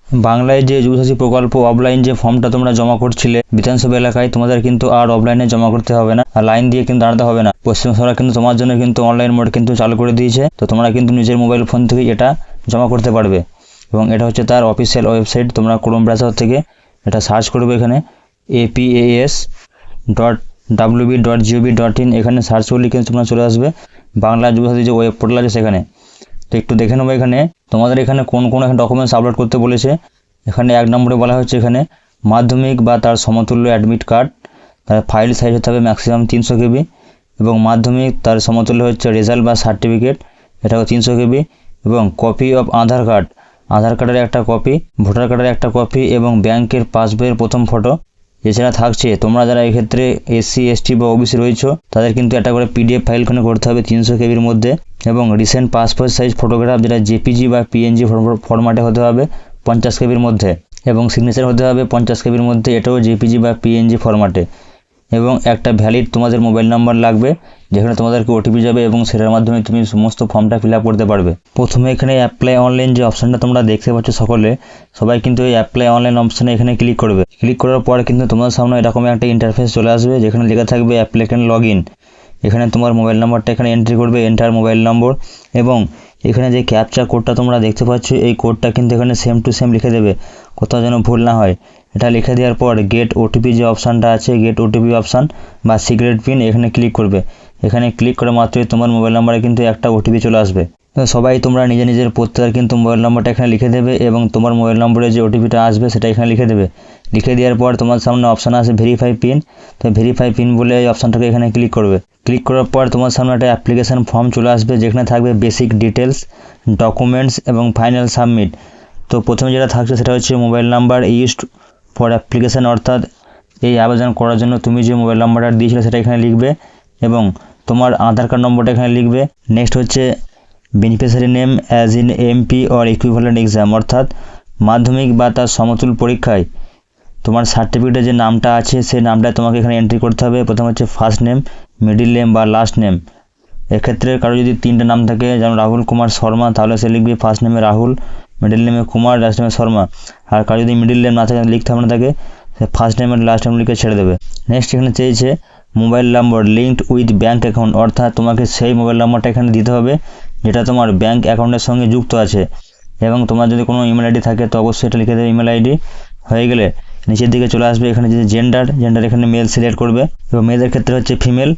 বাংলায় যে যুবসাথী প্রকল্প অফলাইন যে ফর্মটা তোমরা জমা করছিলে বিধানসভা এলাকায়, তোমাদের কিন্তু আর অফলাইনে জমা করতে হবে না, আর লাইন দিয়ে কিন্তু দাঁড়াতে হবে না। পশ্চিমবঙ্গ সরকার কিন্তু তোমার জন্য কিন্তু অনলাইন মোড কিন্তু চালু করে দিয়েছে। তো তোমরা কিন্তু নিজের মোবাইল ফোন থেকে এটা জমা করতে পারবে, এবং এটা হচ্ছে তার অফিসিয়াল ওয়েবসাইট। তোমরা ক্রোম ব্রাউজার থেকে এটা সার্চ করবে, এখানে apas.wb.gov.in এখানে সার্চ করলে কিন্তু তোমরা চলে আসবে বাংলা যুবসাথী যে ওয়েব পোর্টাল আছে সেখানে। তো একটু দেখে নেবো এখানে তোমাদের এখানে কোন কোন ডকুমেন্টস আপলোড করতে বলেছে। এখানে 1 নম্বরে বলা হচ্ছে এখানে মাধ্যমিক বা তার সমতুল্য অ্যাডমিট কার্ড, তার ফাইল সাইজ হতে হবে ম্যাক্সিমাম 300 KB, এবং মাধ্যমিক তার সমতুল্য হচ্ছে রেজাল্ট বা সার্টিফিকেট, এটাও 300 KB, এবং কপি অফ আধার কার্ডের একটা কপি, ভোটার কার্ডের একটা কপি, এবং ব্যাংকের পাসবইয়ের প্রথম ফটো। এছাড়া থাকছে তোমরা যারা এক্ষেত্রে SC ST বা OBC রয়েছে তাদের কিন্তু একটা করে PDF ফাইল করতে হবে 300 KBর মধ্যে, এবং রিসেন্ট পাসপোর্ট সাইজ ফটোগ্রাফ যেটা JPG বা PNG ফরম্যাটে হতে হবে 50 KBর মধ্যে, এবং সিগনেচার হতে হবে 50 KBর মধ্যে, এটাও JPG বা PNG ফরম্যাটে, এবং একটা ভ্যালিড তোমাদের মোবাইল নাম্বার লাগবে যেখানে তোমাদেরকে OTP যাবে, এবং সেটার মাধ্যমে তুমি সমস্ত ফর্মটা ফিল আপ করতে পারবে। প্রথমে এখানে অ্যাপ্লাই অনলাইন যে অপশানটা তোমরা দেখতে পাচ্ছ সবাই কিন্তু এই অ্যাপ্লাই অনলাইন অপশানে এখানে ক্লিক করবে। ক্লিক করার পর কিন্তু তোমার সামনে এরকম একটা ইন্টারফেস চলে আসবে যেখানে লেখা থাকবে অ্যাপ্লিক্যান্ট লগ ইন। এখানে তোমার মোবাইল নাম্বারটা এখানে এন্ট্রি করবে, এন্টার মোবাইল নম্বর, এবং এখানে যে ক্যাপচা কোডটা তোমরা দেখতে পাচ্ছ এই কোডটা কিন্তু এখানে সেম টু সেম লিখে দেবে, কোথাও যেন ভুল না হয়। এটা লিখে দেওয়ার পর গেট OTP যে অপশানটা আছে, গেট OTP অপশান বা সিক্রেট পিন, এখানে ক্লিক করবে। এখানে ক্লিক করা মাত্রই তোমার মোবাইল নাম্বারে কিন্তু একটা OTP চলে আসবে। তো সবাই তোমরা নিজের প্রত্যেকের কিন্তু মোবাইল নাম্বারটা এখানে লিখে দেবে, এবং তোমার মোবাইল নম্বরে যে OTPটা আসবে সেটা এখানে লিখে দেবে। লিখে দেওয়ার পর তোমার সামনে অপশান আছে ভেরিফাই পিন। তো ভেরিফাই পিন বলে এই অপশানটাকে এখানে ক্লিক করবে। ক্লিক করার পর তোমার সামনে একটা অ্যাপ্লিকেশান ফর্ম চলে আসবে যেখানে থাকবে বেসিক ডিটেলস, ডকুমেন্টস এবং ফাইনাল সাবমিট। তো প্রথমে যেটা থাকছে সেটা হচ্ছে mobile number used for application, অর্থাৎ এই আবেদন করার জন্য তুমি যে মোবাইল নাম্বারটা দিয়েছিলে সেটা এখানে লিখবে, এবং তোমার আধার কার্ড নম্বরটা এখানে লিখবে। নেক্সট হচ্ছে beneficiary name as in MP or equivalent exam, অর্থাৎ মাধ্যমিক বা তার সমতুল পরীক্ষায় তোমার সার্টিফিকেটে যে নামটা আছে সেই নামটা তোমাকে এখানে এন্ট্রি করতে হবে। প্রথম হচ্ছে ফার্স্ট নেম, মিডিল নেম বা লাস্ট নেম। এক্ষেত্রে কারো যদি 3টে নাম থাকে, যেমন রাহুল কুমার শর্মা, তাহলে সে লিখবে ফার্স্ট নেমে রাহুল, মিডিল নেমে কুমার, লাস্ট নেমে শর্মা। আর কারো যদি মিডিল নেম না থাকে, লিখতে হবে না থাকে, সে ফার্স্ট নেম আর লাস্ট নেম লিখে ছেড়ে দেবে। নেক্সট এখানে চেয়েছে mobile number linked with bank account, অর্থাৎ তোমাকে সেই মোবাইল নাম্বারটা এখানে দিতে হবে যেটা তোমার ব্যাঙ্ক অ্যাকাউন্টের সঙ্গে যুক্ত আছে, এবং তোমার যদি কোনো ইমেল আইডি থাকে তো অবশ্যই এটা লিখে দেবে ইমেল আইডি। হয়ে গেলে নিচের দিকে চলে আসবে, এখানে যে জেন্ডার এখানে মেল সিলেক্ট করবে, এবং মেয়েদের ক্ষেত্রে হচ্ছে ফিমেল,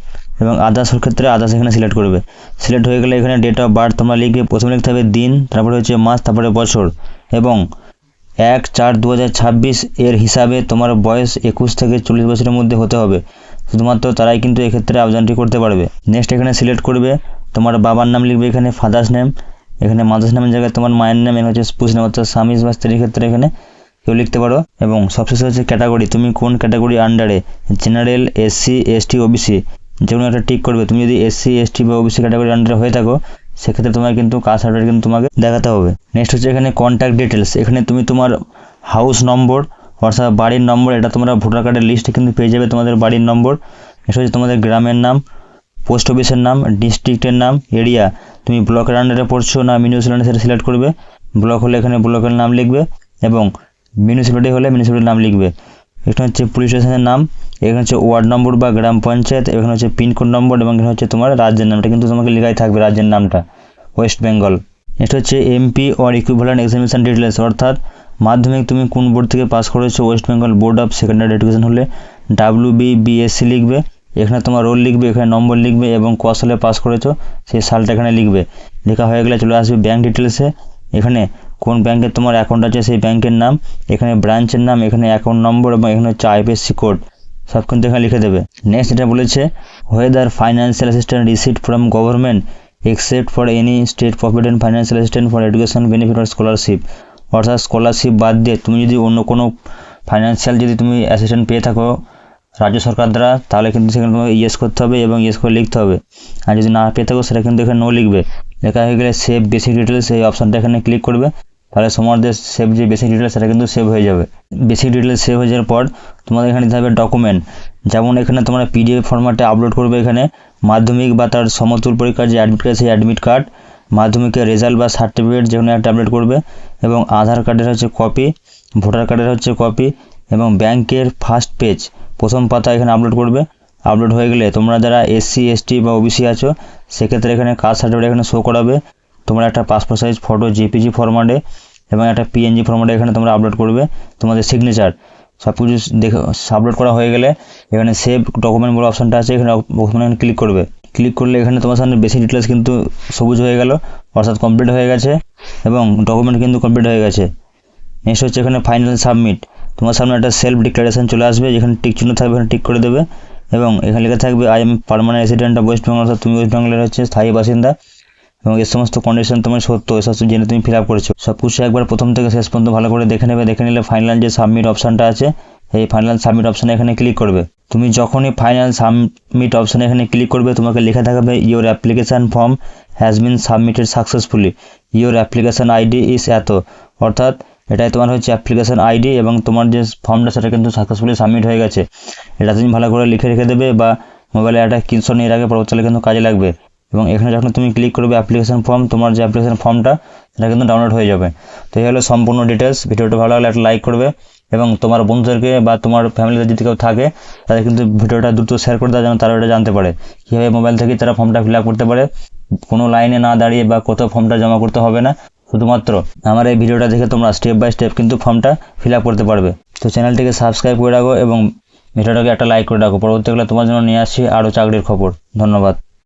এবং আদার্সের ক্ষেত্রে আদার্স এখানে সিলেক্ট করবে। সিলেক্ট হয়ে গেলে এখানে ডেট অফ বার্থ তোমরা লিখবে, প্রথমে লিখতে হবে দিন, তারপরে হচ্ছে মাস, তারপরে বছর, এবং 1/4/2026 এর হিসাবে তোমার বয়স 21 থেকে 40 বছরের মধ্যে হতে হবে। শুধুমাত্র তারাই কিন্তু এক্ষেত্রে আবেদনটি করতে পারবে। নেক্সট এখানে সিলেক্ট করবে তোমার বাবার নাম লিখবে, এখানে ফাদার্স নেম, এখানে মাদার্স নামের জায়গায় তোমার মায়ের নাম, এখানে হচ্ছে স্পুস নেম, অর্থাৎ স্বামী বা স্ত্রীর ক্ষেত্রে এখানে কেউ লিখতে পারো। এবং সবশেষে হচ্ছে ক্যাটাগরি, তুমি কোন ক্যাটাগরি আন্ডারে, জেনারেল, SC ST OBC, যে কোনো একটা টিক করবে। তুমি যদি SC ST বা OBC ক্যাটাগরি আন্ডারে হয়ে থাকো সেক্ষেত্রে তোমার কিন্তু কাস্ট সার্টিফিকেট কিন্তু তোমাকে দেখাতে হবে। নেক্সট হচ্ছে এখানে কন্ট্যাক্ট ডিটেলস, এখানে তুমি তোমার হাউস নম্বর অর্থাৎ বাড়ির নম্বর, এটা তোমরা ভোটার কার্ডের লিস্টে কিন্তু পেয়ে যাবে তোমাদের বাড়ির নম্বর। নেক্সট হচ্ছে তোমাদের গ্রামের নাম, পোস্ট অফিসের নাম, ডিস্ট্রিক্টের নাম, এরিয়া, তুমি ব্লকের আন্ডারে পড়ছো না মিউনিসিপ্যালিটি সেটা সিলেক্ট করবে। ব্লক হলে এখানে ব্লকের নাম লিখবে, এবং মিউনিসিপ্যালিটি হলে মিউনিসিপ্যালিটির নাম লিখবে। এখানে হচ্ছে পুলিশ স্টেশনের নাম, এখানে হচ্ছে ওয়ার্ড নম্বর বা গ্রাম পঞ্চায়েত, এখানে হচ্ছে পিনকোড নম্বর, এবং এখানে হচ্ছে তোমার রাজ্যের নামটা কিন্তু তোমাকে লেখাই থাকবে, রাজ্যের নামটা ওয়েস্ট বেঙ্গল। নেক্সট হচ্ছে MP or equivalent examination details, অর্থাৎ মাধ্যমিক তুমি কোন বোর্ড থেকে পাস করেছো, West Bengal board of secondary education হলে WB/BSc লিখবে, এখানে তোমার রোল লিখবে, এখানে নম্বর লিখবে, এবং ক সালে পাস করেছো সেই সালটা এখানে লিখবে। লেখা হয়ে গেলে চলে আসবে ব্যাঙ্ক ডিটেলসে, এখানে কোন ব্যাংকে তোমার অ্যাকাউন্ট আছে সেই ব্যাংকের নাম, এখানে ব্রাঞ্চের নাম, এখানে অ্যাকাউন্ট নম্বর, এবং এখানে হচ্ছে IFSC কোড, সব কিন্তু এখানে লিখে দেবে। নেক্সট এটা বলেছে whether financial assistance received from government except for any state provident financial assistance for education benefit or scholarship, অর্থাৎ স্কলারশিপ বাদ দিয়ে তুমি যদি অন্য কোনো ফাইন্যান্সিয়াল যদি তুমি অ্যাসিস্ট্যান্ট পেয়ে থাকো রাজ্য সরকার দ্বারা, তাহলে কিন্তু সেখানে তোমাকে ইয়েস করতে হবে এবং ইয়েস করে লিখতে হবে। আর যদি না পেয়ে থাকো সেটা কিন্তু এখানে নো লিখবে। লেখা হয়ে গেলে সেভ বেসিক ডিটেলস এই অপশানটা এখানে ক্লিক করবে, তাহলে তোমাদের সেভ যে বেসিক ডিটেলস সেটা কিন্তু সেভ হয়ে যাবে। বেসিক ডিটেলস সেভ হয়ে যাওয়ার পর তোমাদের এখানে দিতে হবে ডকুমেন্ট, যেমন এখানে তোমরা PDF ফরম্যাটে আপলোড করবে এখানে মাধ্যমিক বা তার সমতুল পরীক্ষার যে অ্যাডমিট কার্ড সেই অ্যাডমিট কার্ড, মাধ্যমিকের রেজাল্ট বা সার্টিফিকেট যে কোনো একটা আপলোড করবে, এবং আধার কার্ডের হচ্ছে কপি, ভোটার কার্ডের হচ্ছে কপি, এবং ব্যাংকের ফার্স্ট পেজ প্রথম পাতা এখানে আপলোড করবে। আপলোড হয়ে গেলে তোমরা যারা SC ST বা OBC আছো সেক্ষেত্রে এখানে কাস্ট সার্টিফিকেট এখানে শো করাবে। তোমরা একটা পাসপোর্ট সাইজ ফটো JPG ফরম্যাটে এবং একটা PNG ফরম্যাটে এখানে তোমরা আপলোড করবে তোমাদের সিগনেচার। সব কিছু দেখে আপলোড করা হয়ে গেলে এখানে সেভ ডকুমেন্ট বলে অপশানটা আছে, এখানে ক্লিক করবে। ক্লিক করলে এখানে তোমার সামনে বেশি ডিটেলস কিন্তু সবুজ হয়ে গেল, অর্থাৎ কমপ্লিট হয়ে গেছে এবং ডকুমেন্ট কিন্তু কমপ্লিট হয়ে গেছে। নেক্সট হচ্ছে এখানে ফাইনাল সাবমিট। তোমার সামনে একটা সেলফ ডিক্লারেশন চলে আসবে, যেখানে টিক চিহ্ন থাকবে এখানে টিক করে দেবে, এবং এখানে লেখা থাকবে I am permanent resident of West Bengal, অর্থাৎ তুমি ওয়েস্ট বেঙ্গলের হচ্ছে স্থায়ী বাসিন্দা, এবং এর সমস্ত কন্ডিশন তোমার সত্য এসব জেনে তুমি ফিল আপ করেছো। সব কিছু একবার প্রথম থেকে শেষ পর্যন্ত ভালো করে দেখে নেবে। দেখে নিলে ফাইনাল যে সাবমিট অপশানটা আছে, এই ফাইনাল সাবমিট অপশানে এখানে ক্লিক করবে। তুমি যখনই ফাইনাল সাবমিট অপশানে এখানে ক্লিক করবে তোমাকে লেখা থাকবে your application form has been submitted successfully, your application ID is এত, অর্থাৎ এটাই তোমার হচ্ছে অ্যাপ্লিকেশান আইডি এবং তোমার যে ফর্মটা সেটা কিন্তু সাকসেসফুলি সাবমিট হয়ে গেছে। এটা তুমি ভালো করে লিখে রেখে দেবে বা মোবাইলে একটা স্ক্রিনশট নিয়ে রাখবে, পরবর্তীকালে কিন্তু কাজে লাগবে। এবং এখানে যখন তুমি ক্লিক করবে অ্যাপ্লিকেশান ফর্ম, তোমার যে অ্যাপ্লিকেশান ফর্মটা সেটা কিন্তু ডাউনলোড হয়ে যাবে। তো এই হলো সম্পূর্ণ ডিটেলস। ভিডিওটা ভালো লাগলে একটা লাইক করবে এবং তোমার বন্ধুদেরকে বা তোমার ফ্যামিলিতে যদি কেউ থাকে তাদের কিন্তু ভিডিওটা দ্রুত শেয়ার করে দেওয়া যেন তারা এটা জানতে পারে কীভাবে মোবাইল থেকে তারা ফর্মটা ফিল আপ করতে পারে, কোনো লাইনে না দাঁড়িয়ে বা কোথাও ফর্মটা জমা করতে হবে না, শুধুমাত্র আমার এই ভিডিওটা দেখে তোমরা স্টেপ বাই স্টেপ কিন্তু ফর্মটা ফিল আপ করতে পারবে। তো চ্যানেলটিকে সাবস্ক্রাইব করে রাখো এবং ভিডিওটাকে একটা লাইক করে রাখো। পরবর্তীকালে তোমার জন্য নিয়ে আসছি আরও চাকরির খবর। ধন্যবাদ।